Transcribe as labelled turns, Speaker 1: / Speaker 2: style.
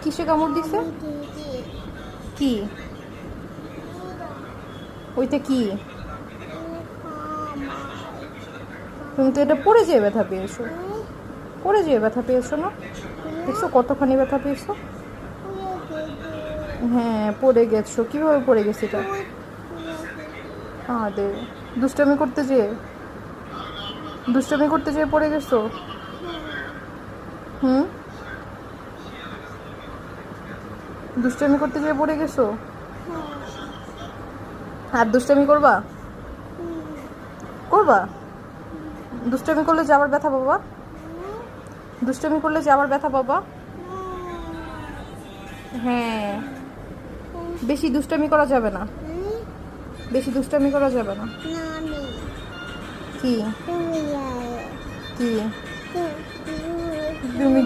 Speaker 1: কিসে কামড় দিছে? কি ওইটা কি? তুমি তো এটা পড়ে যেয়ে ব্যথা পেয়েছো। পড়ে যেয়ে ব্যথা পেয়েছো না? দেখছো কতখানি ব্যথা পেয়েছো? হ্যাঁ পড়ে গেছো। কিভাবে পড়ে গেছে এটা? আদে দুষ্টামি করতে যেয়ে, দুষ্টামি করতে যেয়ে পড়ে গেছো? হুম, দুষ্টামি করতে যেয়ে পড়ে গেছো? আর দুষ্টামি করবা? করবা? দুষ্টামি করলে যে আবার ব্যথা পাবা? দুষ্টামি করলে যে আবার ব্যথা পাবা? হ্যাঁ, বেশি দুষ্টামি করা যাবে না। বেশি দুষ্টামি করা যাবে না। কি? কি? তুমি